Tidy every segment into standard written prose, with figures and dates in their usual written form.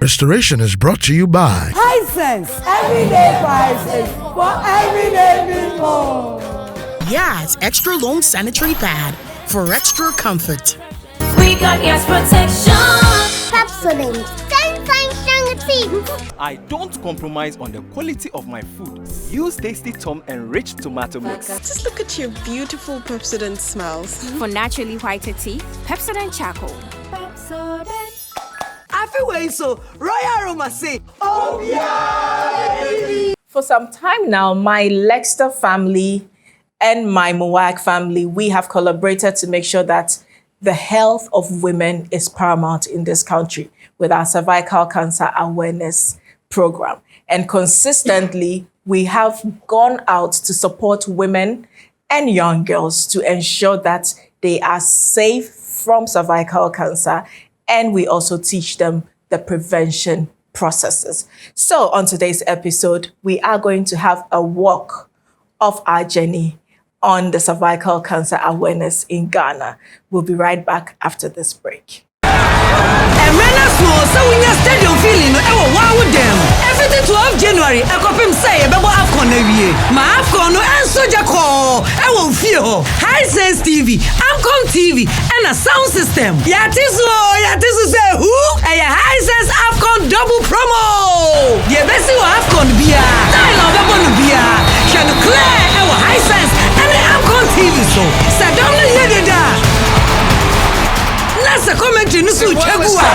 Restoration is brought to you by Hisense, everyday prices for everyday people. Yes, extra long sanitary pad for extra comfort. We got yes protection. Pepsodent, 10 times stronger teeth. I don't compromise on the quality of my food. Use Tasty Tom enriched tomato mix. Just look at your beautiful Pepsodent smells. For naturally whiter teeth, Pepsodent Charcoal. Pepsodent. Everywhere so Royal Aroma say, oh yeah, baby. For some time now, my Lexter family and my Mowag family, we have collaborated to make sure that the health of women is paramount in this country with our cervical cancer awareness program. And consistently, we have gone out to support women and young girls to ensure that they are safe from cervical cancer. And we also teach them the prevention processes. So on today's episode, we are going to have a walk of our journey on the cervical cancer awareness in Ghana. We'll be right back after this break. Stadium feeling, everything 12 January, I copy him say, about Afcon every year. My Afcon, and Soja call, I won't feel. Hisense TV, Amcom TV, and a sound system. Yatisu say who? A Hisense Afcon double promo. The best you Afcon beer, I love the beer. Can clear our Hisense and the Amcom TV so. Sadamna Yedida. Let's a comment in Nusu Chagua.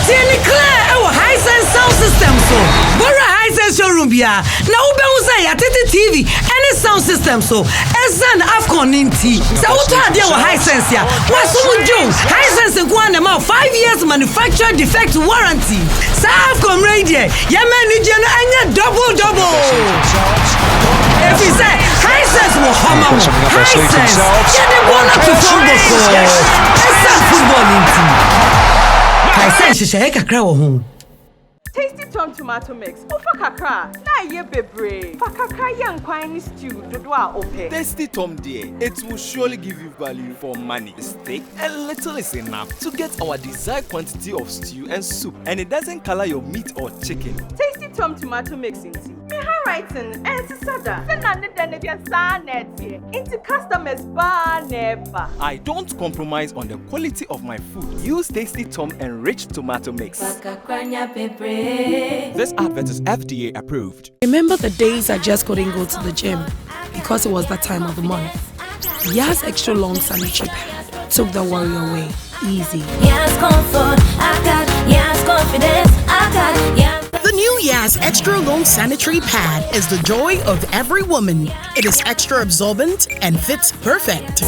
Tieni clear our Hisense sound system so. Bora Hisense showroom bia. Na ube usa ya tete TV any sound system so. Esan Afcon ninti. Sa uta adia wa Hisense ya. Wasumu Jones. Hisense nkuwa nema 5 years manufacturer defect warranty. Sa Afcon radio. Yeme nijeno anya double. If you say Hisense mo hama mo. Hisense. Yede bona to football. Esan football ninti. Tasty Tom tomato mix. Ufa kakra. Na ye bebre. Fa kakra yan kwani stew dodoa ope. Tasty Tom dear, it will surely give you value for money. Steak and little is enough to get our desired quantity of stew and soup, and it doesn't color your meat or chicken. Tasty Tom tomato mix into me handwriting and sada. Into customers bar never. I don't compromise on the quality of my food. Use Tasty Tom enriched tomato mix. This advert is FDA approved. Remember the days I just couldn't go to the gym because it was that time of the month. Yas extra long sanitary pad took the worry away. Easy. Yes, comfort. I got yes, confidence. I got yes. The new Yas Extra Long Sanitary Pad is the joy of every woman. It is extra absorbent and fits perfect.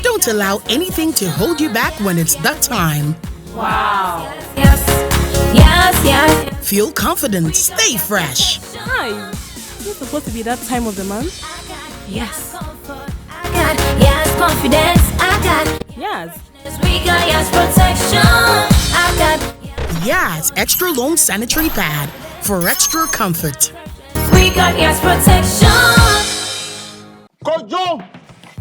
Don't allow anything to hold you back when it's that time. Wow. Yes. Feel confident, stay fresh. Hi. Is it supposed to be that time of the month? Yes. I got yes, confidence. I got Yes. we got yes, protection. I got Yas Extra Long Sanitary Pad for extra comfort. we got yes, protection. Kojo,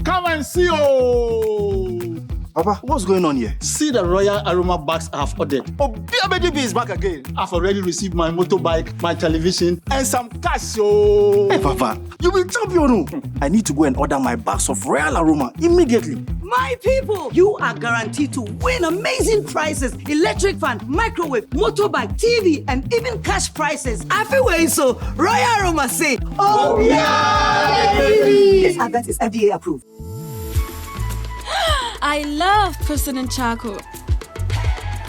come and see oh. Papa, what's going on here? See the Royal Aroma bags I have ordered. Oh, BBB is back again. I've already received my motorbike, my television, and some cash. Oh. Hey, Papa, you will champion. I need to go and order my bags of Royal Aroma immediately. My people, you are guaranteed to win amazing prizes, electric fan, microwave, motorbike, TV, and even cash prizes. Everywhere so Royal Aroma say, oh yeah, baby. This advert is FDA approved. I love Pepsodent Charcoal.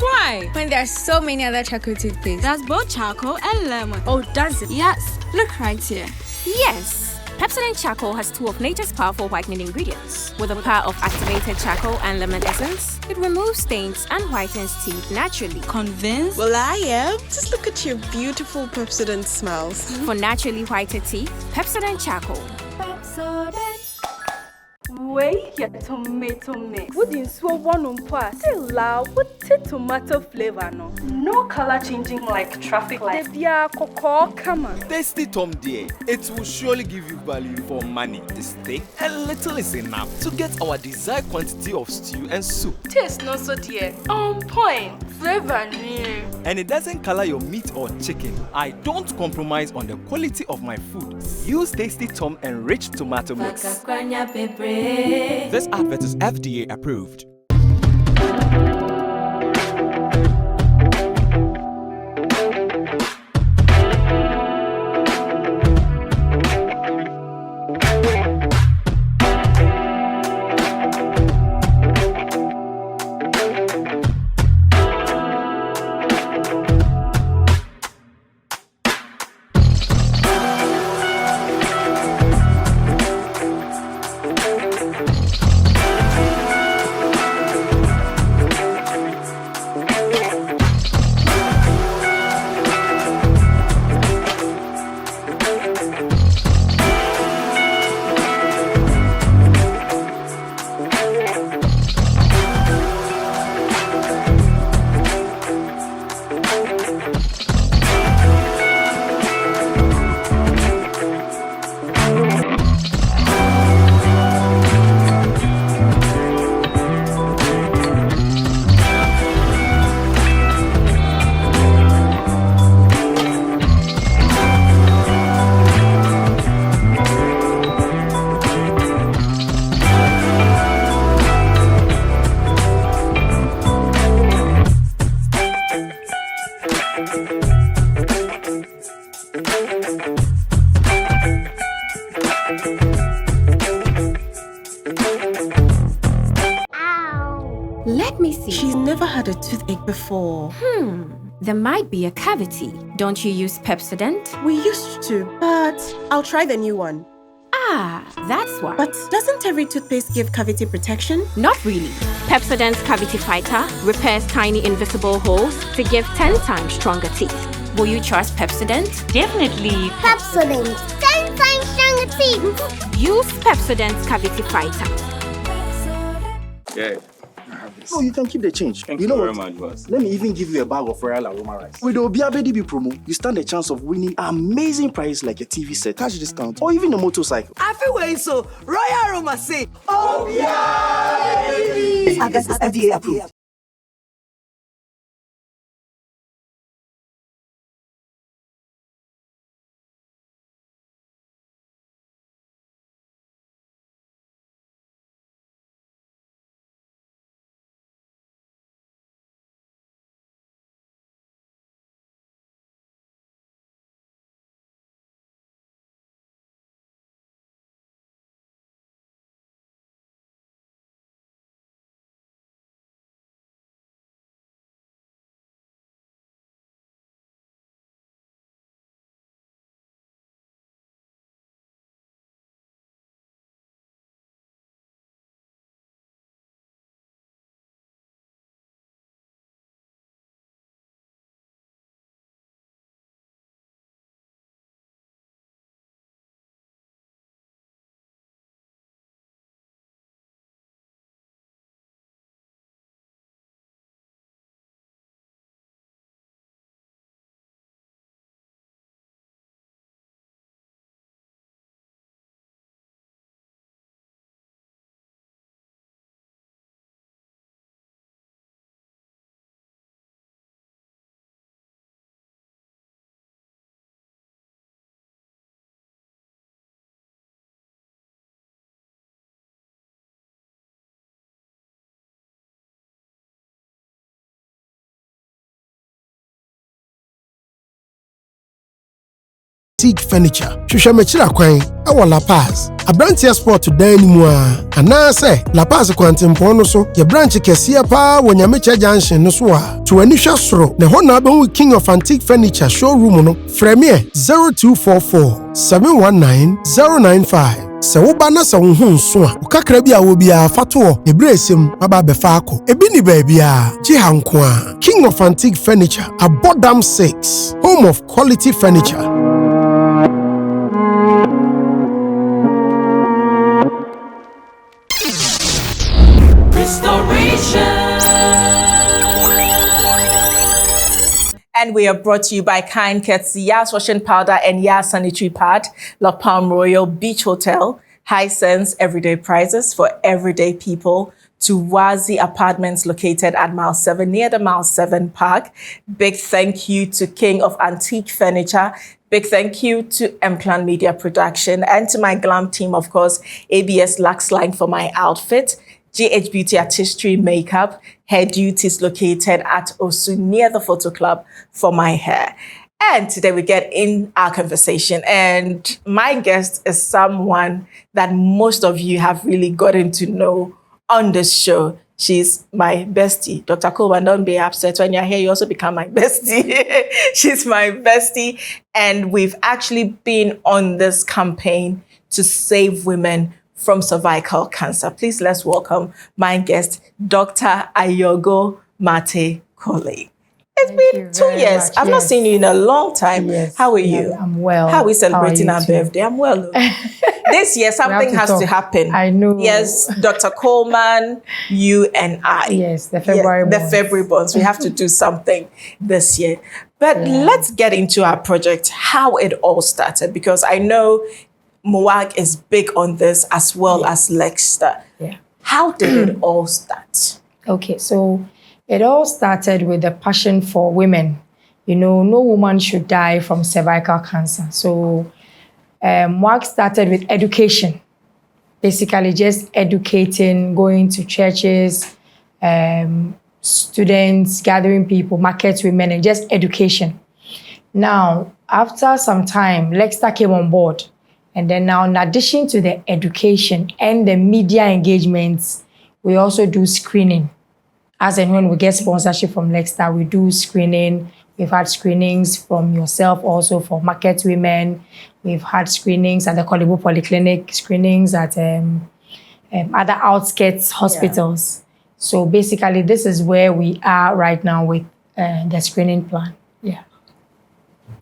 Why? When there are so many other charcoal toothpaste. That's both charcoal and lemon. Oh, does it? Yes, look right here. Yes. Pepsodent Charcoal has two of nature's powerful whitening ingredients. With the power of activated charcoal and lemon essence, it removes stains and whitens teeth naturally. Convinced? Well, I am. Just look at your beautiful Pepsodent smells. For naturally whiter teeth, Pepsodent Charcoal. Pepsodent. Wait, your tomato mix. Wouldn't so one on pass. Still loud with tomato flavor no. No color changing like traffic light. Come on. Tasty Tom dear, it will surely give you value for money. The steak and little is enough to get our desired quantity of stew and soup. Taste no so dear. On point. Flavor new. And it doesn't color your meat or chicken. I don't compromise on the quality of my food. Use Tasty Tom enriched tomato mix. This advert is FDA approved. Let me see. She's never had a toothache before. There might be a cavity. Don't you use Pepsodent? We used to, but I'll try the new one. Ah, that's why. But doesn't every toothpaste give cavity protection? Not really. Pepsodent's Cavity Fighter repairs tiny invisible holes to give 10 times stronger teeth. Will you trust Pepsodent? Definitely. Pepsodent, 10 times stronger teeth. Use Pepsodent's Cavity Fighter. Yeah. Oh, you can keep the change. Thank you know very what? much, boss. Let me even give you a bag of Royal Aroma rice. With the OBABDB promo, you stand a chance of winning amazing prize like a TV set, cash discount, or even a motorcycle. I feel way so. Royal Aroma say, Oh, yeah, baby. This advert is FDA approved. Antique Furniture. Shushamechira kwen awo La Paz. Abrantia Sport dan mu a anase La Paz kwantempo no so ye branch kese pa wonyamecha junction no so a to ani hwa soro ne ho na be King of Antique Furniture showroom no frame 0244 719 095. Se wo ba na se wo hu nso a kakra bi a wo bia fato ebresem baba befa akọ ebi ni ba bia ji hanko a King of Antique Furniture Abodam 6 home of quality furniture. And we are brought to you by kind courtesy Yas Washing Powder and Yas Sanitary Pad, La Palm Royal Beach Hotel, High Sense Everyday Prices for everyday people, to Wazi Apartments located at Mile 7 near the Mile 7 Park. Big thank you to King of Antique Furniture. Big thank you to M-Plan Media Production and to my glam team, of course, ABS Lux Line for my outfit, GH Beauty Artistry Makeup, Hair Duties located at Osu near the Photo Club for my hair. And today we get in our conversation, and my guest is someone that most of you have really gotten to know on this show. She's my bestie. Dr. Coleman, don't be upset. When you're here, you also become my bestie. She's my bestie. And we've actually been on this campaign to save women from cervical cancer. Please let's welcome my guest, Dr. Ayongo Mate Kole. It's been 2 years. I've not seen you in a long time. Yes. How are you? I'm well. How are we celebrating How are our you too? birthday? I'm well. This year, something has to happen. I know. Yes, Dr. Coleman, you and I. Yes, the February The bonds. February bonds. We have to do something this year. But let's get into our project, how it all started, because I know Moag is big on this as well as Lexter. Yeah. How did it all start? Okay, so it all started with the passion for women. You know, no woman should die from cervical cancer. So work started with education. Basically just educating, going to churches, students, gathering people, market women, and just education. Now, after some time, Lexter came on board. And then now, in addition to the education and the media engagements, we also do screening. As and when we get sponsorship from Lexter, we do screening. We've had screenings from yourself also for market women. We've had screenings at the Kole Polyclinic, screenings at other outskirts hospitals. So basically, this is where we are right now with the screening plan. Yeah.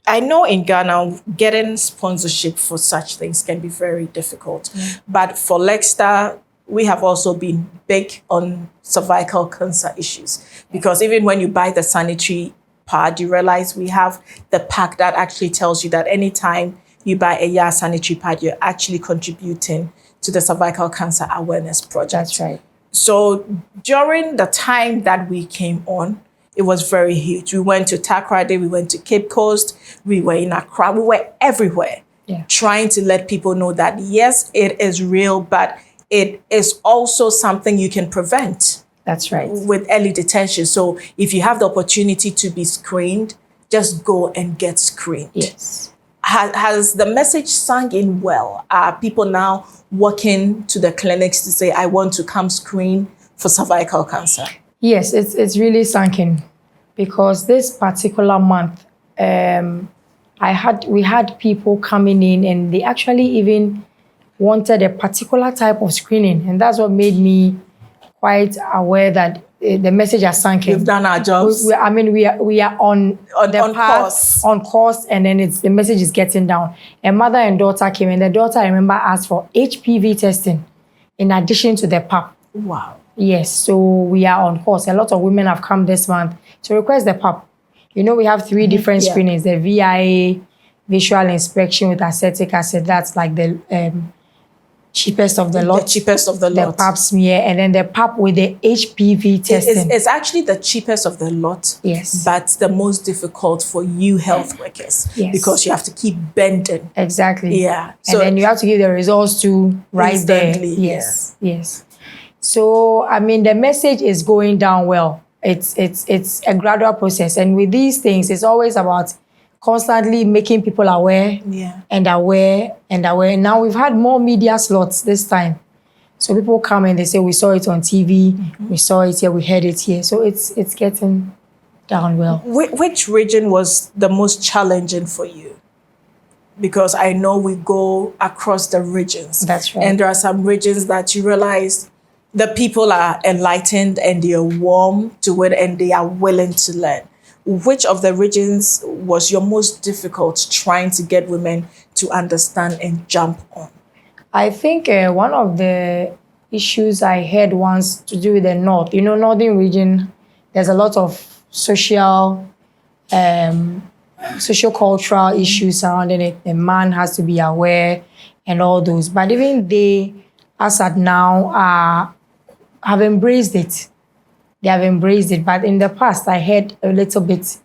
I know in Ghana, getting sponsorship for such things can be very difficult. But for Lexter, we have also been big on cervical cancer issues, because even when you buy the sanitary pad, you realize we have the pack that actually tells you that anytime you buy a Yas sanitary pad, you're actually contributing to the cervical cancer awareness project. That's right. So during the time that we came on, it was very huge. We went to Takoradi, we went to Cape Coast, we were in Accra, we were everywhere, trying to let people know that yes, it is real, but it is also something you can prevent. That's right. With early detection. So if you have the opportunity to be screened, just go and get screened. Yes. Has the message sunk in well? Are people now walking to the clinics to say, I want to come screen for cervical cancer? Yes, it's really sunk in, because this particular month, we had people coming in and they actually even wanted a particular type of screening, and that's what made me quite aware that the message has sunk in. We've done our jobs. We are on the path, on course, and then the message is getting down. A mother and daughter came, and the daughter, I remember, asked for HPV testing in addition to the PAP. Wow. Yes, so we are on course. A lot of women have come this month to request the PAP. You know, we have 3 different screenings: the VIA, visual inspection with acetic acid. That's like the cheapest of the lot. The cheapest of the lot. The PAP smear, and then the PAP with the HPV testing. It's actually the cheapest of the lot. Yes. But the most difficult for you health workers. Yes. Because you have to keep bending. Exactly. Yeah. And then you have to give the results to right there. Instantly, Yes. Yes. So, I mean, the message is going down well. It's a gradual process. And with these things, it's always about constantly making people aware and aware and aware. Now we've had more media slots this time. So people come and they say, we saw it on TV, we saw it here, we heard it here. So it's getting down well. Which region was the most challenging for you? Because I know we go across the regions. That's right. And there are some regions that you realize the people are enlightened and they are warm to it and they are willing to learn. Which of the regions was your most difficult trying to get women to understand and jump on? I think one of the issues I had once to do with the north. You know, northern region, there's a lot of social social cultural issues surrounding it. The man has to be aware and all those. But even they, as at now, have embraced it. They have embraced it. But in the past, I heard a little bit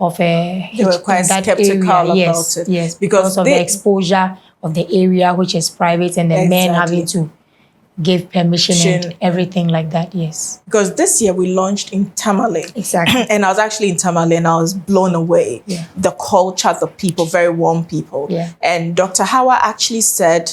of a they were quite skeptical about it. Yes, because of the exposure of the area, which is private, and the men having to give permission and everything like that. Yes. Because this year we launched in Tamale. Exactly. And I was actually in Tamale and I was blown away. Yeah. The culture, the people, very warm people. Yeah. And Dr. Hawa actually said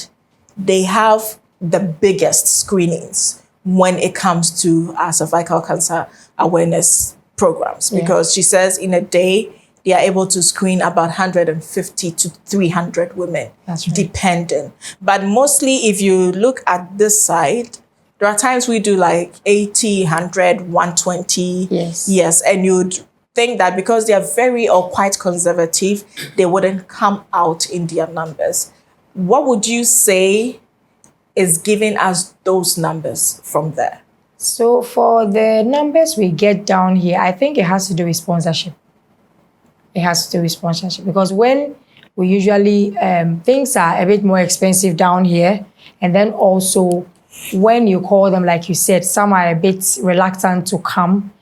they have the biggest screenings when it comes to cervical cancer awareness programs. Because she says in a day, they are able to screen about 150 to 300 women, depending. But mostly, if you look at this side, there are times we do like 80, 100, 120. Yes. And you'd think that because they are very or quite conservative, they wouldn't come out in their numbers. What would you say is giving us those numbers from there? So for the numbers we get down here, I think it has to do with sponsorship. It has to do with sponsorship because when we usually, things are a bit more expensive down here. And then also when you call them, like you said, some are a bit reluctant to come.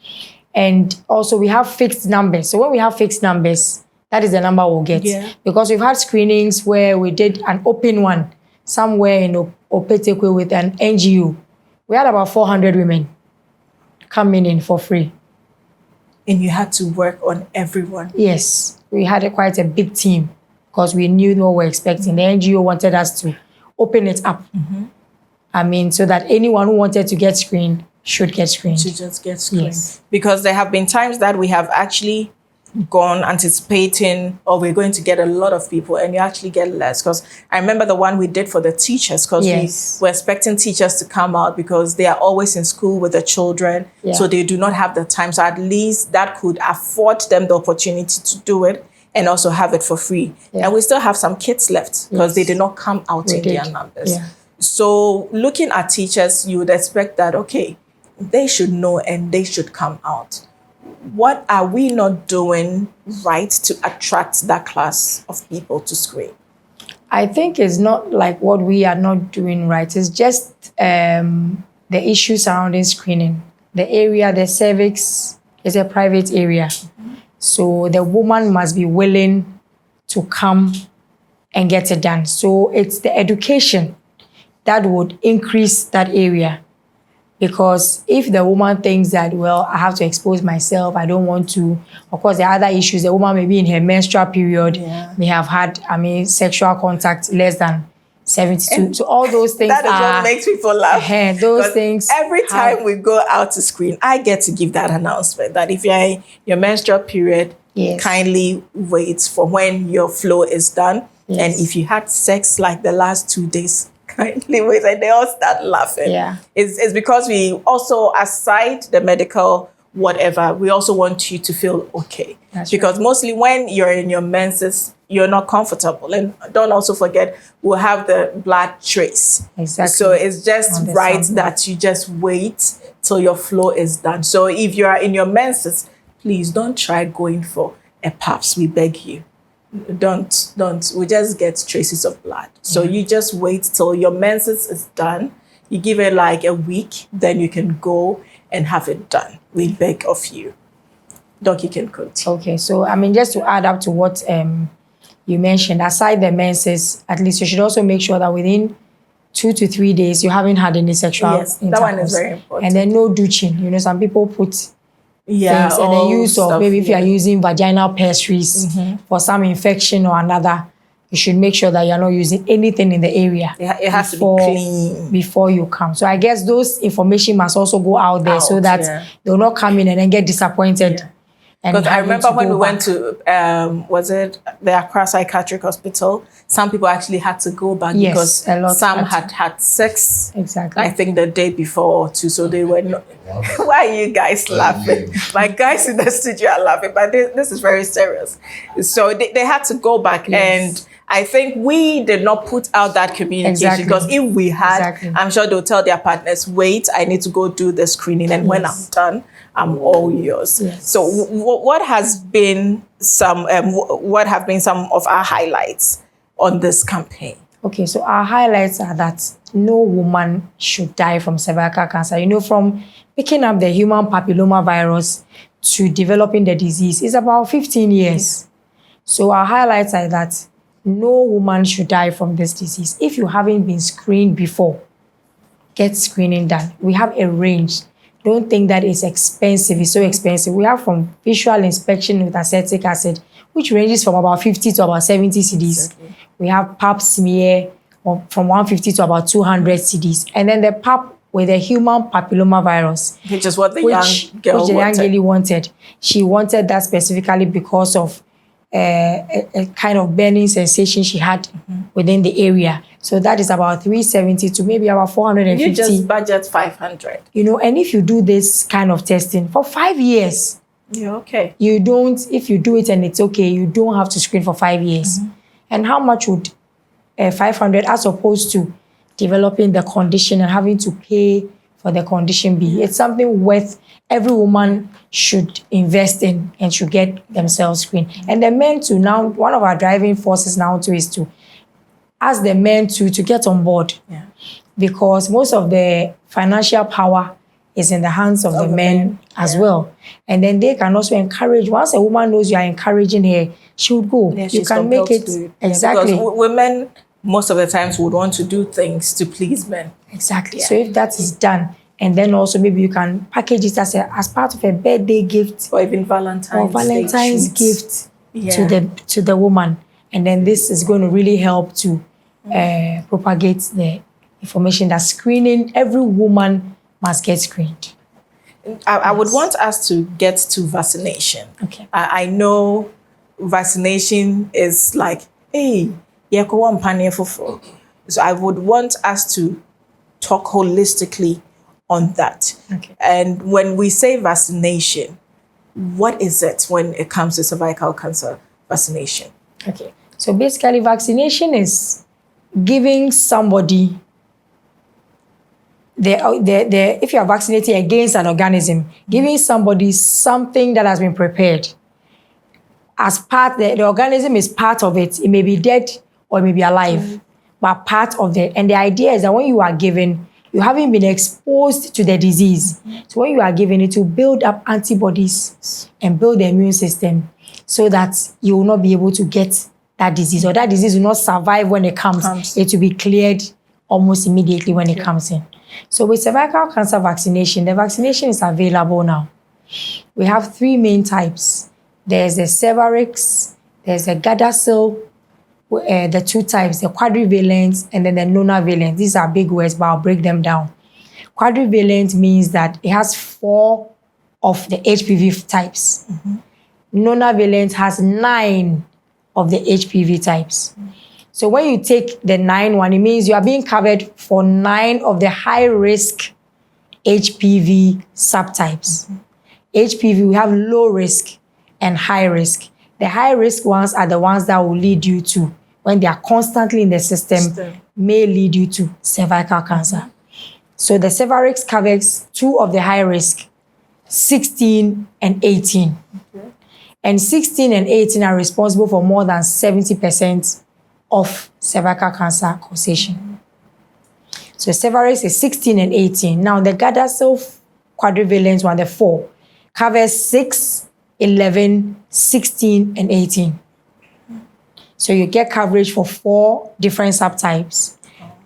And also we have fixed numbers. So when we have fixed numbers, that is the number we'll get. Yeah. Because we've had screenings where we did an open one somewhere in Opetekwe with an NGO. We had about 400 women coming in for free. And you had to work on everyone. Yes, we had quite a big team because we knew what we were expecting. The NGO wanted us to open it up. I mean, so that anyone who wanted to get screened should get screened. Should just get screened. Yes. Because there have been times that we have actually gone anticipating, or we're going to get a lot of people, and you actually get less. Because I remember the one we did for the teachers, because we were expecting teachers to come out because they are always in school with the children, so they do not have the time. So at least that could afford them the opportunity to do it and also have it for free. And we still have some kids left because they did not come out in their numbers. So looking at teachers, you would expect that, okay, they should know and they should come out. What are we not doing right to attract that class of people to screen? I think it's not like what we are not doing right. It's just the issue surrounding screening. The area, the cervix, is a private area. So the woman must be willing to come and get it done. So it's the education that would increase that area. Because if the woman thinks that, well, I have to expose myself, I don't want to. Of course, there are other issues. The woman may be in her menstrual period, may have had, sexual contact less than 72. And so all those things that is what makes people laugh. Those things. Every time we go out to screen, I get to give that announcement that if you're in your menstrual period, kindly wait for when your flow is done. And if you had sex like the last 2 days, kindly wait, and they all start laughing. It's because we also, aside the medical whatever, we also want you to feel okay. Because mostly when you're in your menses, you're not comfortable. And don't also forget, we'll have the blood trace. So it's just right that you just wait till your flow is done. So if you are in your menses, please don't try going for a PAPS, we beg you. Don't. We just get traces of blood. So you just wait till your menses is done. You give it like a week, then you can go and have it done. We beg of you. Doc, you can continue. Okay, so just to add up to what you mentioned, aside the menses, at least you should also make sure that within 2 to 3 days you haven't had any sexual intercourse. That one is very important. And then no douching. Some people put things, and the use of maybe if you are using vaginal pastries for some infection or another, you should make sure that you're not using anything in the area. It has to be clean before you come. So I guess those information must also go out there so that they'll not come in and then get disappointed. Because I remember when we went to, was it the Accra Psychiatric Hospital? Some people actually had to go back because some had sex. I think the day before or two. So they were not. Why are you guys laughing? My guys in the studio are laughing, but this is very serious. So they had to go back, and I think we did not put out that communication because if we had, I'm sure they'll tell their partners, wait, I need to go do the screening, and when I'm done, I'm all yours. So what has been some what have been some of our highlights on this campaign? Okay, so our highlights are that no woman should die from cervical cancer. You know, from picking up the human papilloma virus to developing the disease is about 15 years. So our highlights are that no woman should die from this disease. If you haven't been screened before, get screening done. We have a range. Don't think that it's expensive. It's so expensive. We have from visual inspection with acetic acid, which ranges from about 50 to about 70 cedis. Exactly. We have pap smear from 150 to about 200 cedis. And then the pap with the human papilloma virus. Which is what the young girl wanted. She wanted that specifically because of a kind of burning sensation she had within the area. So that is about 370 to maybe about 450. You just budget 500. You know, and if you do this kind of testing for 5 years, yeah, okay. You don't, if you do it and it's okay, you don't have to screen for 5 years. And how much would 500 as opposed to developing the condition and having to pay for the condition be? It's something worth every woman should invest in and should get themselves screened. And the men too, now, one of our driving forces now too is to ask the men to get on board. Yeah. Because most of the financial power is in the hands of the men as well. And then they can also encourage, once a woman knows you are encouraging her, she would go. Yeah, you can make it. Exactly. Because women, most of the times, would want to do things to please men. Exactly. Yeah. So if that is done, and then also maybe you can package it as part of a birthday gift. Or even Valentine's gift to the woman. And then this is going to really help to propagate the information that screening, every woman must get screened. I would want us to get to vaccination. Okay. I know vaccination is like, hey, so I would want us to talk holistically on that. Okay. And when we say vaccination, what is it when it comes to cervical cancer vaccination? Okay. So basically, vaccination is giving somebody if you are vaccinating against an organism, giving somebody something that has been prepared. As part, the organism is part of it. It may be dead or it may be alive, but part of it. And the idea is that when you are given, you haven't been exposed to the disease. So when you are given it, to build up antibodies and build the immune system so that you will not be able to get that disease, or that disease will not survive when it comes. It will be cleared almost immediately when it comes in. So with cervical cancer vaccination, the vaccination is available now. We have 3 main types. There's the Cervarix, there's the Gardasil, the 2 types, the quadrivalent and then the nonavalent. These are big words, but I'll break them down. Quadrivalent means that it has 4 of the HPV types. Nonavalent has 9 of the HPV types. So when you take the 9 one, it means you are being covered for 9 of the high-risk HPV subtypes. HPV, we have low risk and high risk. The high-risk ones are the ones that will lead you to, when they are constantly in the system, may lead you to cervical cancer. So the Cervarix covers 2 of the high risk, 16 and 18. And 16 and 18 are responsible for more than 70% of cervical cancer causation. So Cervarix is 16 and 18. Now the Gardasil quadrivalent one, the 4, covers 6, 11, 16, and 18. So you get coverage for 4 different subtypes.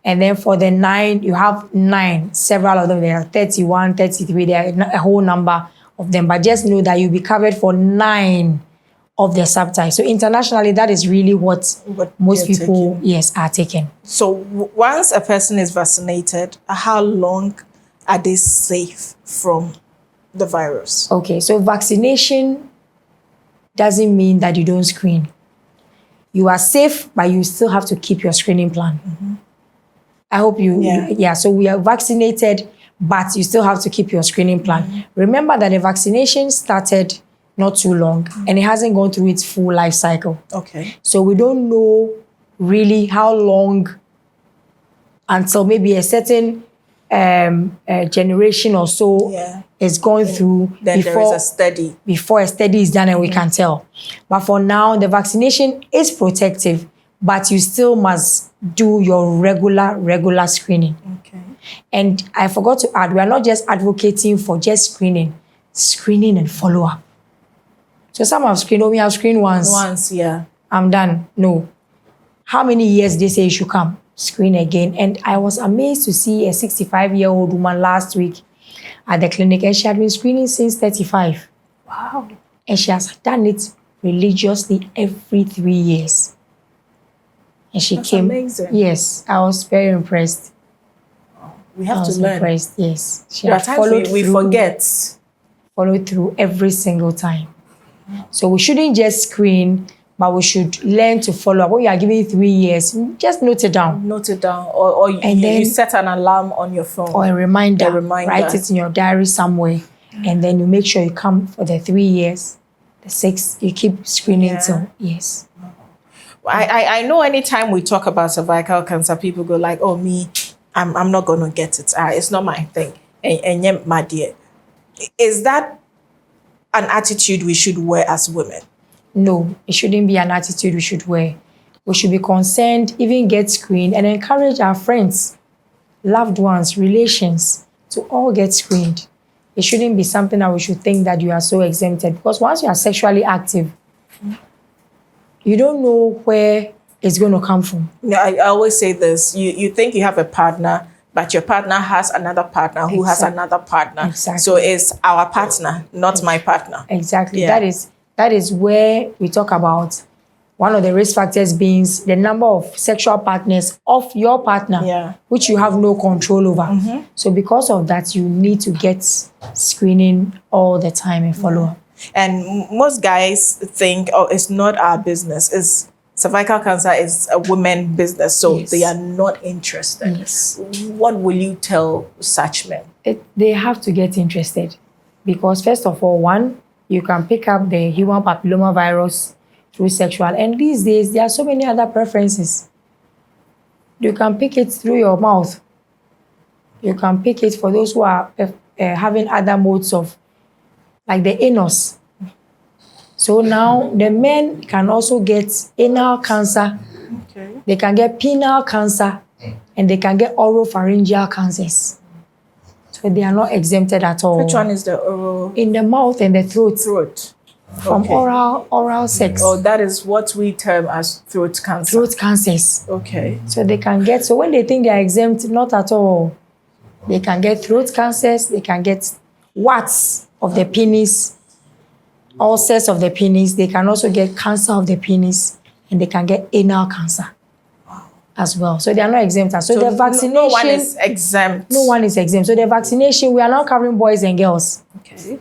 And then for the 9, you have 9, several of them. There are 31, 33, there are a whole number of them. But just know that you'll be covered for 9 of the subtypes. So internationally, that is really what most people, are taking. So once a person is vaccinated, how long are they safe from the virus? Okay, so vaccination doesn't mean that you don't screen. You are safe, but you still have to keep your screening plan. I hope so we are vaccinated, but you still have to keep your screening plan. Remember that the vaccination started not too long, and it hasn't gone through its full life cycle. Okay. So we don't know really how long until maybe a certain generation or so is going through then before there is a study. Before a study is done and we can tell. But for now, the vaccination is protective, but you still must do your regular screening. Okay. And I forgot to add, we are not just advocating for just screening and follow-up. So some have screened, we have screened once. Once, yeah. I'm done. No. How many years they say you should come? Screen again. And I was amazed to see a 65-year-old woman last week at the clinic, and she had been screening since 35. Wow. And she has done it religiously every 3 years. And she That's came. Amazing. Yes, I was very impressed. We have to was learn. Impressed, yes. She There are had times followed we through, forget. Followed through every single time. So we shouldn't just screen, but we should learn to follow up. When you are giving 3 years, just note it down. Note it down. Or And then- you set an alarm on your phone. Or a reminder. A reminder. Write it in your diary somewhere. And then you make sure you come for the 3 years. The 6, you keep screening till, yes. I know anytime we talk about cervical cancer, people go like, oh, me, I'm not going to get it. It's not my thing. And yeah, my dear. Is that an attitude we should wear as women? No, it shouldn't be an attitude we should wear. We should be concerned, even get screened, and encourage our friends, loved ones, relations to all get screened. It shouldn't be something that we should think that you are so exempted, because once you are sexually active, you don't know where it's going to come from. Yeah, I always say this. You think you have a partner, but your partner has another partner who has another partner. Exactly. So it's our partner, not my partner. Exactly. Yeah. That is where we talk about one of the risk factors being the number of sexual partners of your partner, which you have no control over. So because of that, you need to get screening all the time and follow up. And most guys think, oh, it's not our business. It's cervical cancer is a women's business, so they are not interested. Yes. What will you tell such men? They have to get interested, because first of all, one, you can pick up the human papilloma virus through sexual, and these days there are so many other preferences. You can pick it through your mouth. You can pick it for those who are having other modes of, like the anus. So now the men can also get anal cancer. Okay. They can get penile cancer, and they can get oropharyngeal cancers. So they are not exempted at all. Which one is the oral? In the mouth and the throat. Throat. From oral sex. Oh, that is what we term as throat cancer. Throat cancers. Okay. So they can get, so when they think they are exempt, not at all. They can get throat cancers, they can get warts of the penis, ulcers of the penis, they can also get cancer of the penis, and they can get anal cancer as well. So they are not exempt. So the vaccination... No one is exempt. No one is exempt. So the vaccination, we are now covering boys and girls. Okay.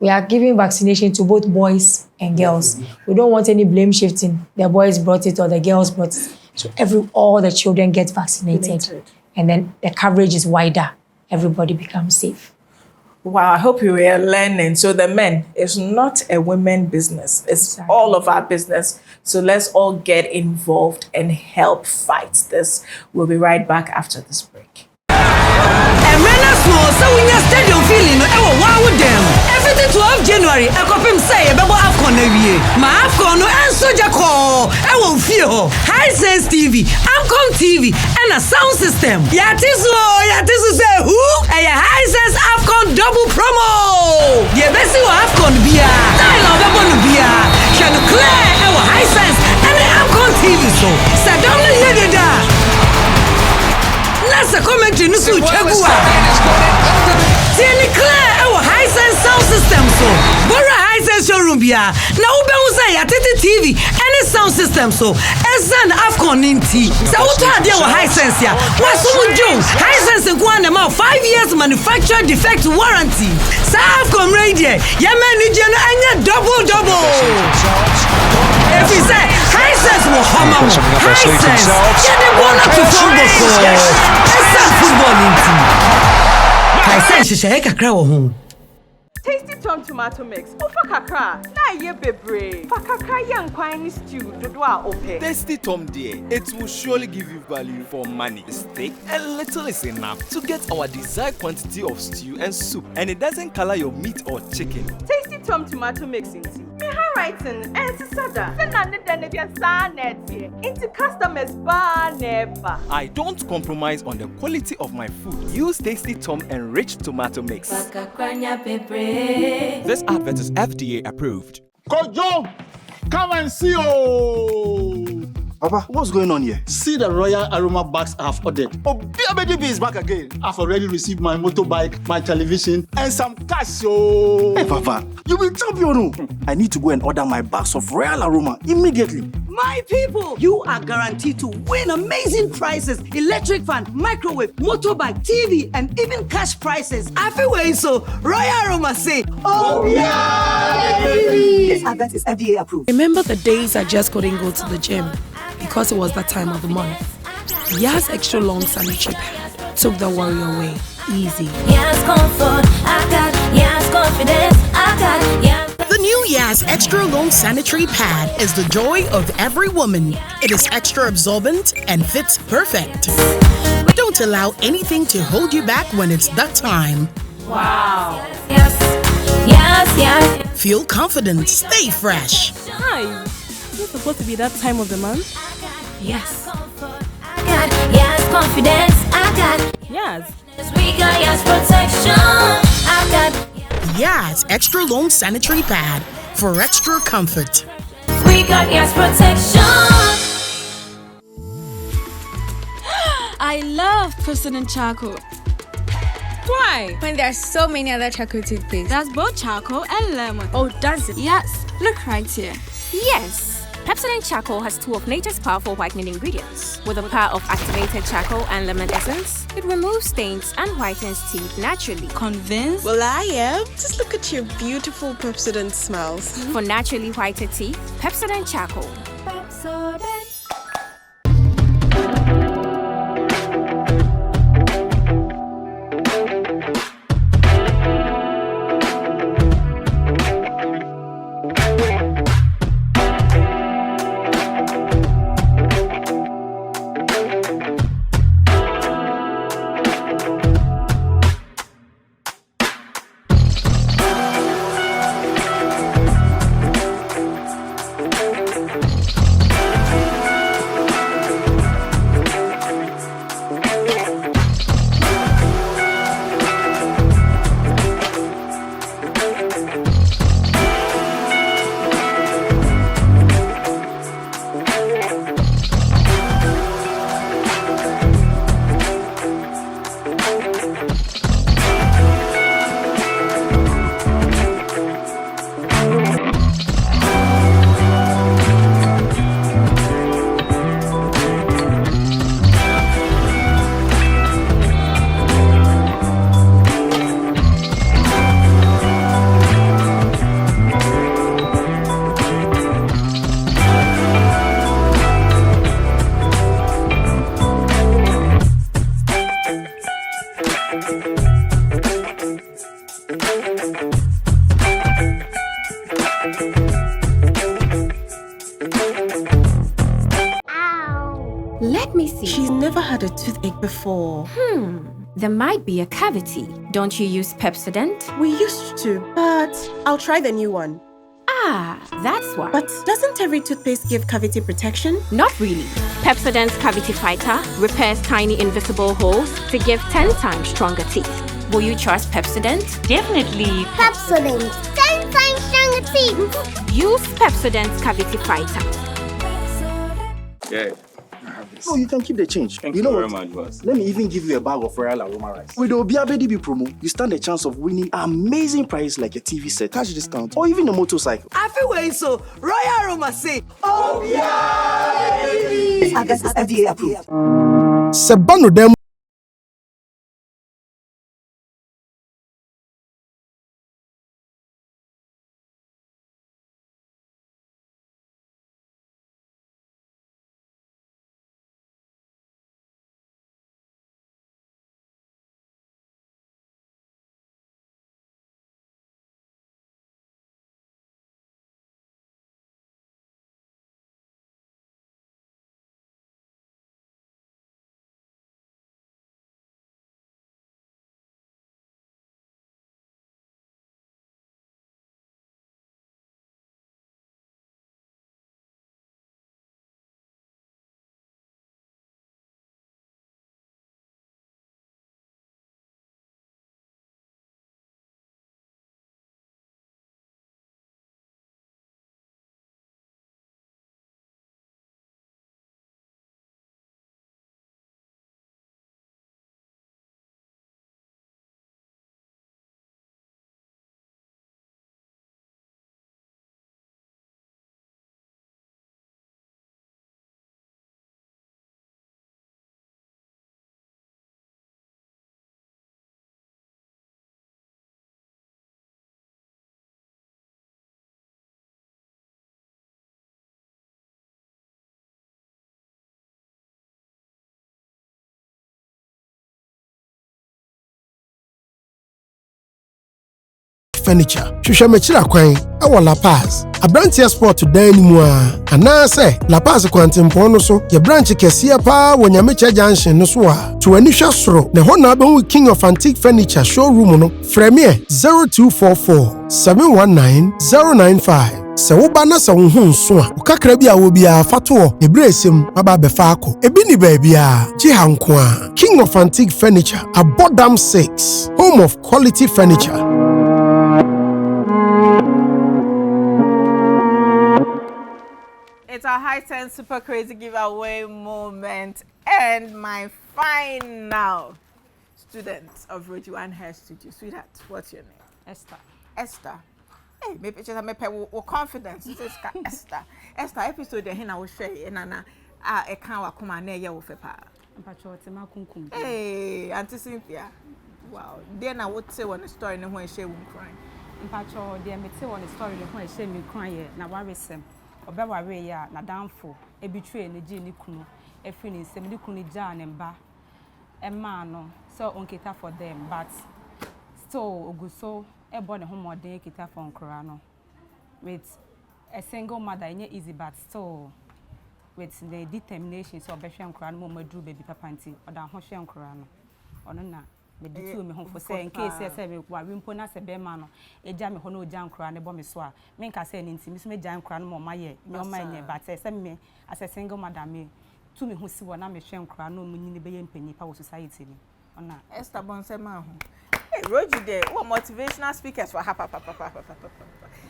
We are giving vaccination to both boys and girls. We don't want any blame shifting. The boys brought it or the girls brought it. So all the children get vaccinated. And then the coverage is wider. Everybody becomes safe. Wow, I hope you were learning. So the men, it's not a women business. It's all of our business. So let's all get involved and help fight this. We'll be right back after this break. Stadium feeling everything 12 January I copy say about AFCON every my AFCON and Soja call I won't feel Hisense TV, Amcom TV and a sound system. Yatiso say who? A Hisense AFCON double promo. The best you AFCON beer. Style of the beer. Can clear our Hisense and the Amcom TV so. Sadamla yedida. Nasa commentary nusu chagua. Cervical our Hisense sound system so. Bora Hisense showroom bia. Na ube usa ya TV any sound system so. Ezan AFCON ninti. Sa uto adia wa Hisense ya. Wasumu Jones Hisense nkuwa ma 5 years manufacturer defect warranty. Sa AFCON radio. Yama nije no anya double. If you say Hisense mo hama mo. Hisense. Yede bona to football so. Ezan football ninti. Hisense shishaya kakra wo ho. Tasty Tom tomato mix. Ofa kakra. Na ye bebre. Fa kakra yan kwani stew dodwa ope. Tasty Tom dear, it will surely give you value for money. Steak and little is enough to get our desired quantity of stew and soup, and it doesn't color your meat or chicken. Tasty Tom tomato mix into. Me handwriting and sada. Into customers bar never. I don't compromise on the quality of my food. Use Tasty Tom enriched tomato mix. This advert is FDA approved. Kojo, come and see oh. Papa, what's going on here? See the royal aroma bags I have ordered. Oh, BABDB is back again. I've already received my motorbike, my television, and some cash. Oh. Hey, Papa, you will champion. I need to go and order my bags of royal aroma immediately. My people, you are guaranteed to win amazing prizes: electric fan, microwave, motorbike, TV, and even cash prizes. Everywhere, so Royal Aroma say, oh yeah, baby! This advert is FDA approved. Remember the days I just couldn't go to the gym because it was that time of the month? Yas extra long sanitary pad took the worry away. Easy. Yes, comfort, I got. Yes, confidence, I got. Yes. The new Yas Extra Long Sanitary Pad is the joy of every woman. It is extra absorbent and fits perfect. Don't allow anything to hold you back when it's that time. Wow. Yes, yes, yes. Feel confident, stay fresh. Hi. Is it supposed to be that time of the month? Yes. I got. Yes, confidence, I got. Yes. We got yes protection. I got. Yas Extra Long Sanitary Pad for extra comfort. We got yes protection. I love President Charcoal. Why? When there are so many other charcoal toothpaste. That's both charcoal and lemon. Oh, does it? Yes. Look right here. Yes. Pepsodent Charcoal has two of nature's powerful whitening ingredients. With the power of activated charcoal and lemon essence, it removes stains and whitens teeth naturally. Convinced? Well, I am. Just look at your beautiful Pepsodent smiles. For naturally whiter teeth, Pepsodent Charcoal. Pepsodent. Let me see. She's never had a toothache before. There might be a cavity. Don't you use Pepsodent? We used to, but I'll try the new one. Ah, that's why. But doesn't every toothpaste give cavity protection? Not really. Pepsodent's Cavity Fighter repairs tiny invisible holes to give 10 times stronger teeth. Will you trust Pepsodent? Definitely. Pepsodent. 10 times stronger teeth. Use Pepsodent's Cavity Fighter. Yeah. No, you can keep the change. Thank you you know very what? much, boss. Let me even give you a bag of Royal Aroma rice. With the BABDB promo, you stand a chance of winning amazing prizes like a TV set, cash discount, or even a motorcycle. Everywhere, so Royal Aroma say, oh yeah, baby! This advert is FDA approved. Sebano dem furniture. Hwehwɛ m'akyiri kwan ɛwɔ La Paz. Abranteɛ Sport dan mu a anaasɛ La Paz kwantempɔn no so yɛ branch kɛseɛ paa wɔ Nyamekyɛ Junction no so a to ani hwɛ soro na hɔ na abɛhu King of Antique Furniture showroom no frɛ me 0244 719 095. Sɛ woba na sɛ wo ho nso a wokakra bi a wɔ biara fa to hɔ ɛberɛ ɛsɛm aba abɛfa akɔ ebi ni baabi a gye ha nko a King of Antique Furniture Abodam 6 home of quality furniture. It's our high 10 super crazy giveaway moment and my final student of Rojuan Hair Studio. Sweetheart, what's your name? Esther. Esther. Hey, maybe just me pay with confidence. This is Esther. Esther episode here na we share nana e kan wa kuma na ye wo fe pa. Mpacho te ma kunkum. Hey, Auntie Cynthia. Wow. Then I would say one story no when share won cry. Mpacho dey me te one story no when share me cry ye na waresem. Oba ware ya na danfo e betray ne gi ni kunu. E free ni nsem ni kunu ja ne mba. E ma no so onketa for them but still oguso e born a home modern kita for Nkorano with a single mother in easy but still with the determination so be hwe Nkorano mo madru baby papa nti oda ho hwe Nkorano ono na me ditu me ho for say in case say me wa wimpo na se be ma no eja me ho na oja Nkorano bo me so a me nka say nti me so me ja Nkorano mo maye me o maye but say me as a single mother me tu me ho si wo na me hwe Nkorano mo nyini be ye mpanyi pa wo society ni ona Esther Bonse ma ho. Hey, Roji there. What motivational speakers for ha.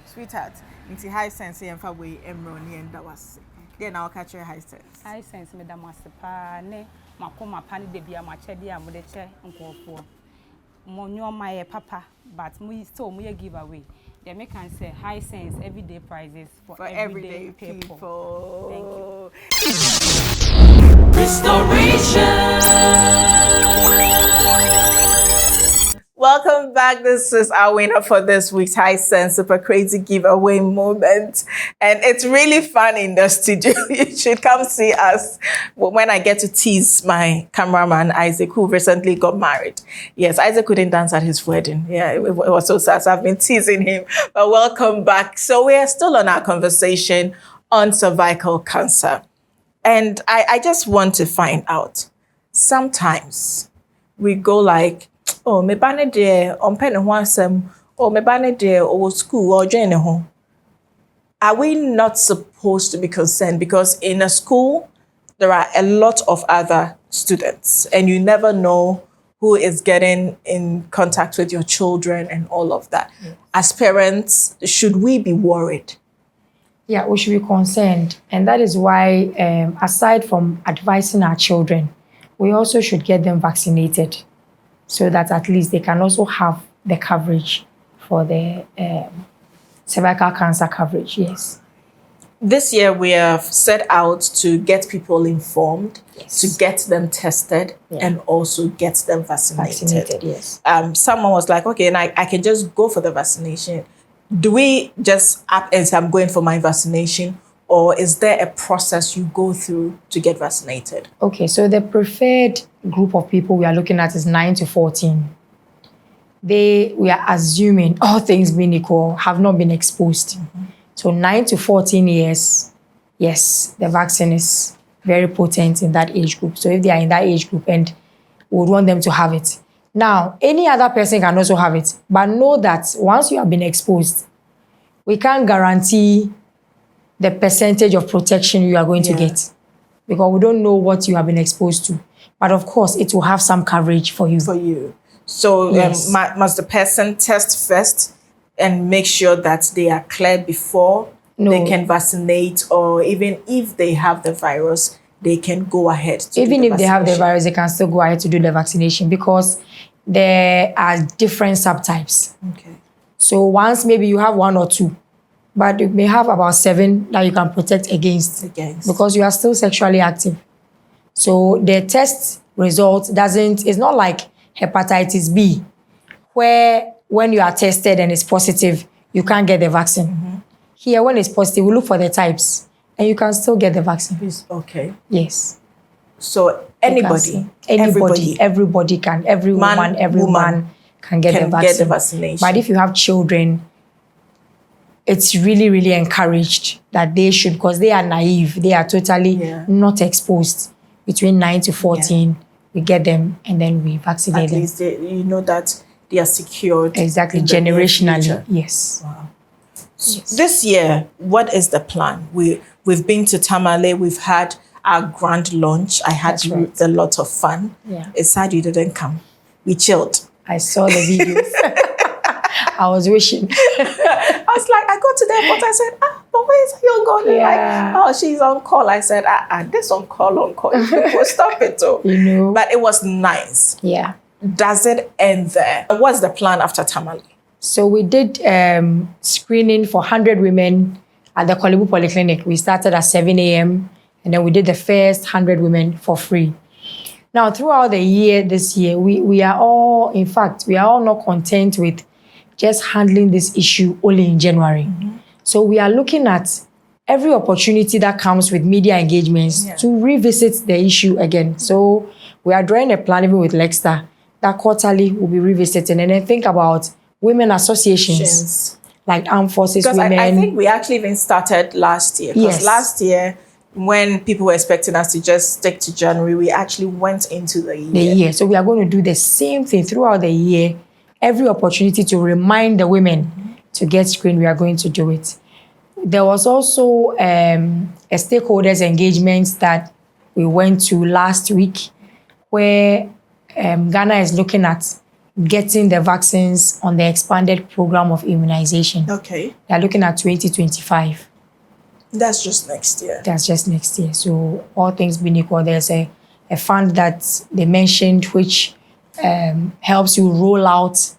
Sweetheart, into high sense and for way Emroni and that was. Then I'll catch your high sense. High sense, Madam Mastepa, ne, Makoma Pani baby, my chedia, Modeche, Uncle for Monyo my papa, but we still we giveaway. The American say high sense everyday prizes for everyday people. Thank you. Restoration. Welcome back. This is our winner for this week's High Sense Super Crazy Giveaway moment. And it's really fun in the studio. You should come see us when I get to tease my cameraman, Isaac, who recently got married. Yes, Isaac couldn't dance at his wedding. Yeah, it was so sad. So I've been teasing him. But welcome back. So we are still on our conversation on cervical cancer. And I just want to find out, sometimes we go like, oh, me bane de on pen and wasem, or me bane de or school or join home. Are we not supposed to be concerned? Because in a school, there are a lot of other students, and you never know who is getting in contact with your children and all of that. Yes. As parents, should we be worried? Yeah, we should be concerned. And that is why, aside from advising our children, we also should get them vaccinated, so that at least they can also have the coverage for the cervical cancer coverage, yes. This year we have set out to get people informed, yes, to get them tested, yeah, and also get them vaccinated. Yes. Someone was like, okay, and I can just go for the vaccination. Do we just up and say I'm going for my vaccination, or is there a process you go through to get vaccinated? Okay, so the preferred group of people we are looking at is 9 to 14. We are assuming, all things being equal, have not been exposed. Mm-hmm. So 9 to 14 years, yes, the vaccine is very potent in that age group. So if they are in that age group, and we would want them to have it. Now, any other person can also have it, but know that once you have been exposed, we can't guarantee the percentage of protection you are going to get, because we don't know what you have been exposed to. But of course, it will have some coverage for you. So yes, must the person test first and make sure that they are clear before they can vaccinate, or even if they have the virus, they can go ahead even if they have the virus, they can still go ahead to do the vaccination, because there are different subtypes. Okay. So once maybe you have 1 or 2, but you may have about 7 that you can protect against. Because you are still sexually active. So the test result it's not like hepatitis B, where when you are tested and it's positive, you can't get the vaccine. Mm-hmm. Here, when it's positive, we look for the types, and you can still get the vaccine. Okay. Yes. So everybody can. Every woman can get the vaccination. But if you have children, it's really, really encouraged that they should, because they are naive. They are totally not exposed. Between 9 to 14, we get them and then we vaccinate them. At least you know that they are secured. Exactly, generationally, yes. Wow. Yes. This year, what is the plan? We've been to Tamale. We've had our grand launch. I had a lot of fun. Yeah. It's sad you didn't come. We chilled. I saw the videos. I was wishing. I was like, I got to the airport. I said, but where's Ayongo? They're like, oh, she's on call. I said, this on call. People stop it though. You know. But it was nice. Yeah. Does it end there? What's the plan after Tamale? So we did screening for 100 women at the Kole Polyclinic. We started at 7 a.m. and then we did the first 100 women for free. Now, throughout the year, this year, we are all not content with just handling this issue only in January. Mm-hmm. So we are looking at every opportunity that comes with media engagements to revisit the issue again. So we are drawing a plan even with Lexta that quarterly will be revisited, and then think about women associations like Armed Forces because Women. I think we actually even started last year. Because last year, when people were expecting us to just stick to January, we actually went into the year. So we are going to do the same thing throughout the year. Every opportunity to remind the women to get screened, we are going to do it. There was also a stakeholders engagement that we went to last week where Ghana is looking at getting the vaccines on the expanded program of immunization. Okay. They're looking at 2025. That's just next year. That's just next year. So all things being equal, there's a fund that they mentioned which helps you roll out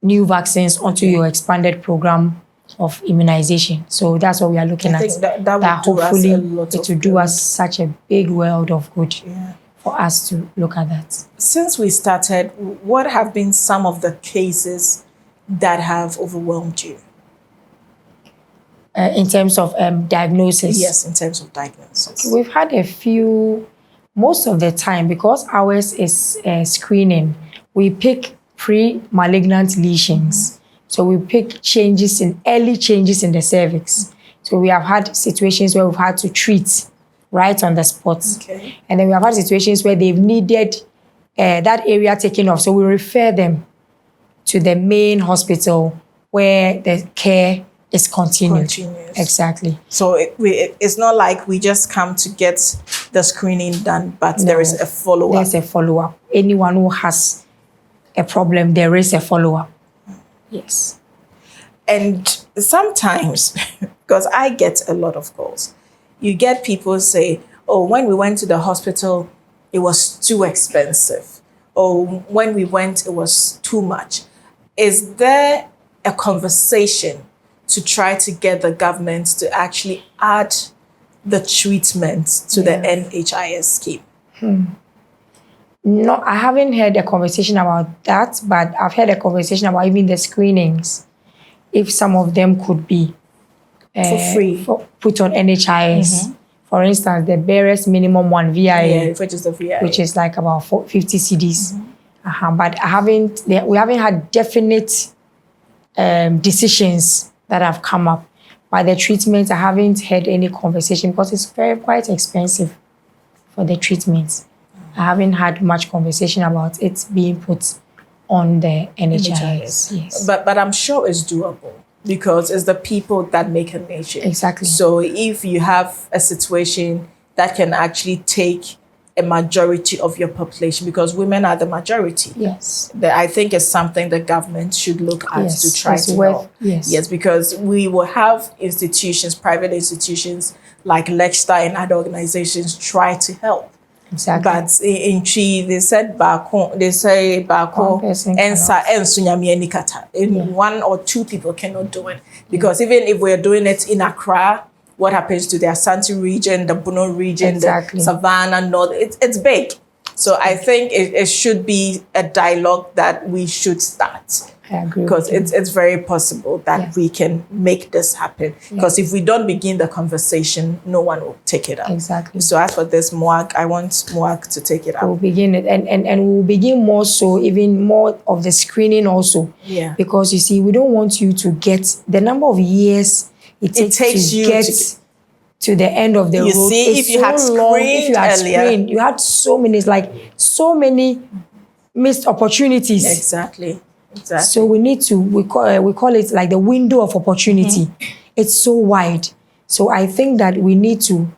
new vaccines onto your expanded program of immunization. So that's what we are looking at. I think that would hopefully do us a lot it will do us such a big world of good for us to look at that. Since we started, what have been some of the cases that have overwhelmed you? In terms of diagnosis? Yes, in terms of diagnosis. We've had a few, most of the time, because ours is screening, we pick pre-malignant lesions. So we pick early changes in the cervix. So we have had situations where we've had to treat right on the spot. Okay. And then we have had situations where they've needed that area taken off. So we refer them to the main hospital where the care is continued. Continuous. Exactly. So it's not like we just come to get the screening done, but there is a follow-up. There's a follow-up. Anyone who has a problem, there is a follow-up. Yes. And sometimes, because I get a lot of calls, you get people say, oh, when we went to the hospital, it was too expensive. Or when we went, it was too much. Is there a conversation to try to get the government to actually add the treatment to the NHIS scheme? No, I haven't heard a conversation about that, but I've heard a conversation about even the screenings. If some of them could be for free, put on NHIS. For instance, the barest minimum one, VIA, which is the VIA, which is like about 50 CDs. But we haven't had definite decisions that have come up. By the treatment, I haven't had any conversation because it's quite expensive for the treatment. I haven't had much conversation about it being put on the NHIS. Yes. But I'm sure it's doable because it's the people that make a nation. Exactly. So if you have a situation that can actually take a majority of your population, because women are the majority. Yes. I think it's something the government should look at to try to help. Yes, because we will have institutions, private institutions like Lexta and other organizations try to help. Exactly. But in Chi, they say Bako, and one or two people cannot do it. Because even if we're doing it in Accra, what happens to the Asante region, the Bono region, the Savannah North, it's big. So I think it should be a dialogue that we should start. I agree. Because it's very possible that we can make this happen. Because if we don't begin the conversation, no one will take it up. Exactly. So as for this MOAC, I want MOAC to take it up. We'll begin it, and we'll begin more so, even more of the screening also. Yeah. Because you see, we don't want you to get the number of years it takes to get to the end of the road. You see, if you had screened, you had so many, it's like so many missed opportunities. Exactly. So we need to, we call it like the window of opportunity. It's so wide. So I think that we need to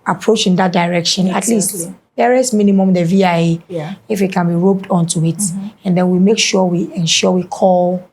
approach in that direction. At least there is minimum the VIA, if it can be roped onto it. And then we make sure we ensure we call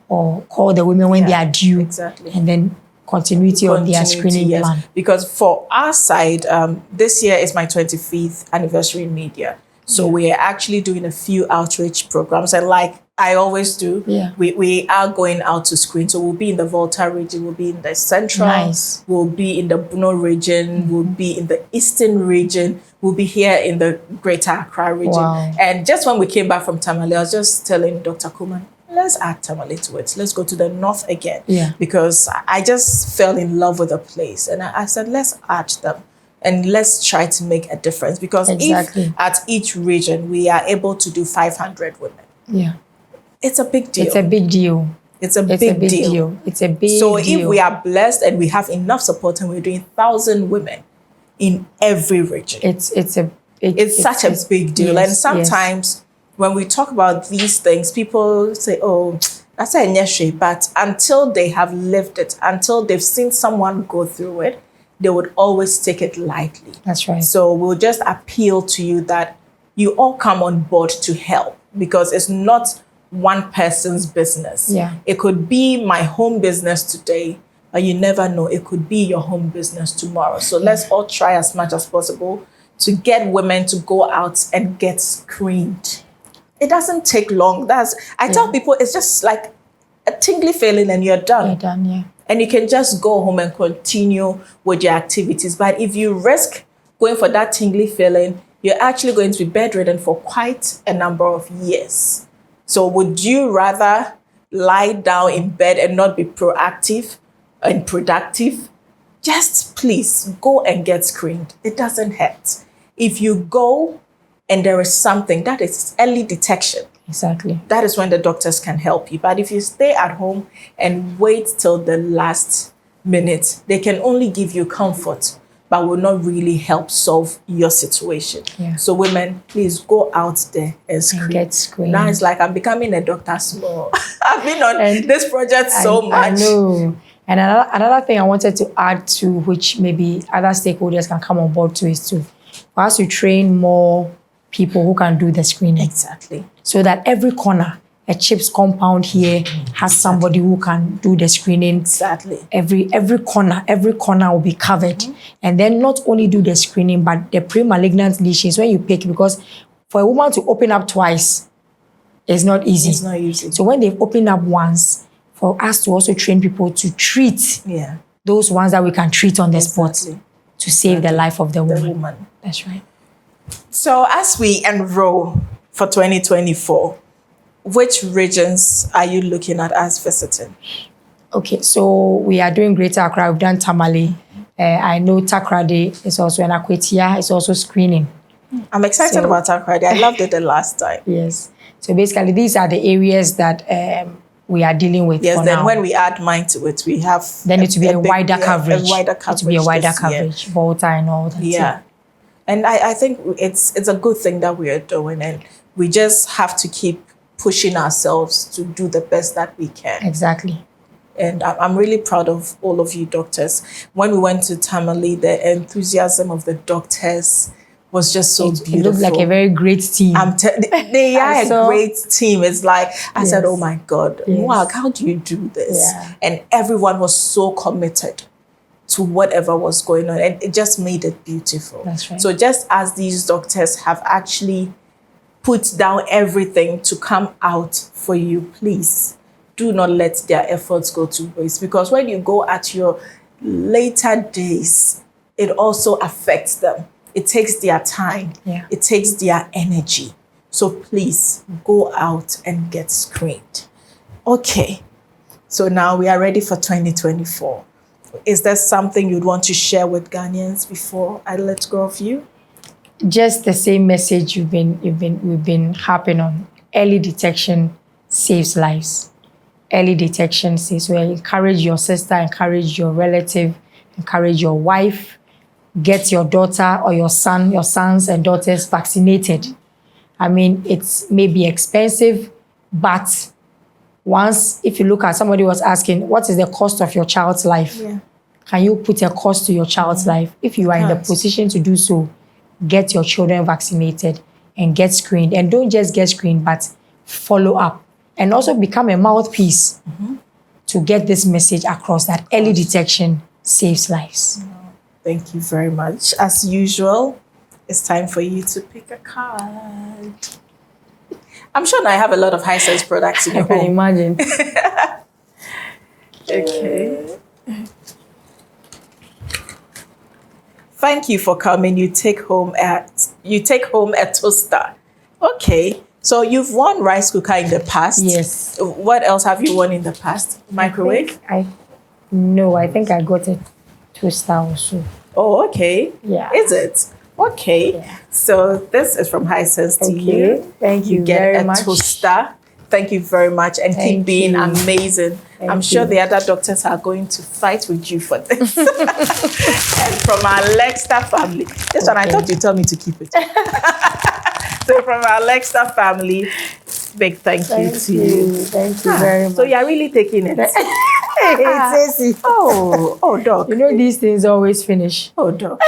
the women when they are due. Exactly. And then continuity of their screening plan. Because for our side, this year is my 25th anniversary in media. So we are actually doing a few outreach programs. And like I always do, we are going out to screen. So we'll be in the Volta region, we'll be in the Central, we'll be in the Bono region, we'll be in the Eastern region, we'll be here in the Greater Accra region. Wow. And just when we came back from Tamale, I was just telling Dr. Kuman, let's add Tamale to it. Let's go to the north again. Because I just fell in love with the place. And I said, let's add them. And let's try to make a difference. Because if at each region we are able to do 500 women, it's a big deal. It's a big deal. It's a big deal. It's a big so deal. If we are blessed and we have enough support and we're doing 1,000 women in every region, it's such a big deal. And sometimes when we talk about these things, people say, oh, that's a nyeshe. But until they have lived it, until they've seen someone go through it, they would always take it lightly. That's right. So we'll just appeal to you that you all come on board to help, because it's not one person's business. It could be my home business today, but you never know. It could be your home business tomorrow. So let's all try as much as possible to get women to go out and get screened. It doesn't take long. I tell people it's just like a tingly feeling and you're done. You're done, And you can just go home and continue with your activities. But if you risk going for that tingly feeling, you're actually going to be bedridden for quite a number of years. So would you rather lie down in bed and not be proactive and productive? Just please go and get screened. It doesn't hurt. If you go and there is something, that is early detection. Exactly. That is when the doctors can help you. But if you stay at home and wait till the last minute, they can only give you comfort, but will not really help solve your situation. So women, please go out there and get screened. Now it's like I'm becoming a doctor small. I've been on this project so much. I know. And another thing I wanted to add to, which maybe other stakeholders can come on board to, is for us to train more people who can do the screening. Exactly. So that every corner, a CHIPS compound here has somebody who can do the screening. Exactly. Every corner will be covered. And then not only do the screening, but the pre-malignant lesions, when you pick, because for a woman to open up twice, it's not easy. It's not easy. So when they've opened up once, for us to also train people to treat those ones that we can treat on the spot to save the life of the woman. That's right. So as we enroll for 2024, which regions are you looking at as visiting? Okay, so we are doing Greater Accra. We've done Tamale. I know Takrade is also, and Akwetia is also screening. I'm excited about Takrade. I loved it the last time. Yes. So basically, these are the areas that we are dealing with. Yes, for then now. when we add mine to it, we have then it will be a wider coverage. A wider coverage. It will be a wider coverage, Volta and all that. Yeah. And I think it's a good thing that we are doing, and we just have to keep pushing ourselves to do the best that we can. Exactly. And I'm really proud of all of you doctors. When we went to Tamale, the enthusiasm of the doctors was just so beautiful. It looked like a very great team. They are a great team. It's like, I said, oh my God, wow, how do you do this? Yeah. And everyone was so committed to whatever was going on. And it just made it beautiful. That's right. So just as these doctors have actually put down everything to come out for you, please do not let their efforts go to waste. Because when you go at your later days, it also affects them. It takes their time. Yeah. It takes their energy. So please go out and get screened. Okay. So now we are ready for 2024. Is there something you'd want to share with Ghanaians before I let go of you? Just the same message we've been harping on. Early detection saves lives. Early detection saves. So encourage your sister, encourage your relative, encourage your wife, get your daughter or your sons and daughters vaccinated. I mean, it may be expensive, but once, if you look at, somebody was asking, what is the cost of your child's life? Yeah. Can you put a cost to your child's life? If you are in the position to do so, get your children vaccinated and get screened. And don't just get screened, but follow up. And also become a mouthpiece to get this message across that early detection saves lives. Thank you very much. As usual, it's time for you to pick a card. I'm sure now I have a lot of Hisense products in your home. I can imagine. Okay. Thank you for coming. You take home a toaster. Okay. So you've won rice cooker in the past. Yes. What else have you won in the past? Microwave? I think I got a toaster also. Oh, okay. Yeah. Is it? Okay. Yeah. So this is from Hisense to you. Thank you get very a much. toaster. Thank you very much, and keep being amazing. I'm sure the other doctors are going to fight with you for this. And from our Lexter family, this one I thought you told me to keep it. So from our Lexter family, big thank you to you. Thank you very much. So you're really taking it. It's easy. Oh, dog. You know these things always finish. Oh, dog.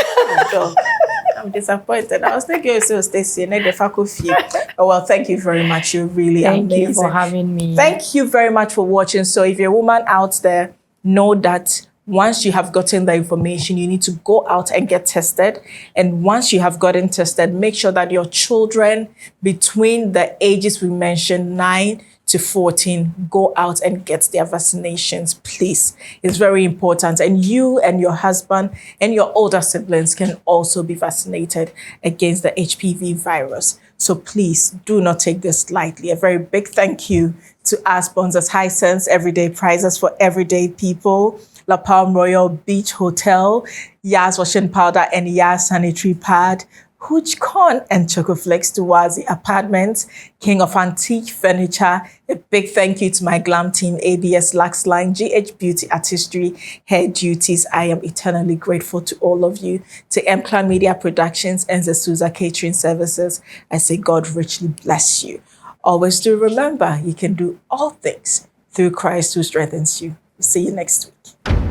I'm disappointed. I was thinking you still Stacey and the faculty. Oh, well, thank you very much. You're really amazing. Thank you for having me. Thank you very much for watching. So if you're a woman out there, know that once you have gotten the information, you need to go out and get tested. And once you have gotten tested, make sure that your children between the ages we mentioned, 9 to 14, go out and get their vaccinations, please. It's very important. And you and your husband and your older siblings can also be vaccinated against the HPV virus. So please do not take this lightly. A very big thank you to our sponsors, Hisense, everyday prizes for everyday people, La Palm Royal Beach Hotel, Yas Washing Powder and Yas Sanitary Pad, Hooch Corn and Chocoflex towards the apartments, King of Antique Furniture. A big thank you to my glam team, ABS Lux Line, GH Beauty Artistry, Hair Duties. I am eternally grateful to all of you. To M-Clan Media Productions and the Souza Catering Services, I say God richly bless you. Always do remember, you can do all things through Christ who strengthens you. See you next week.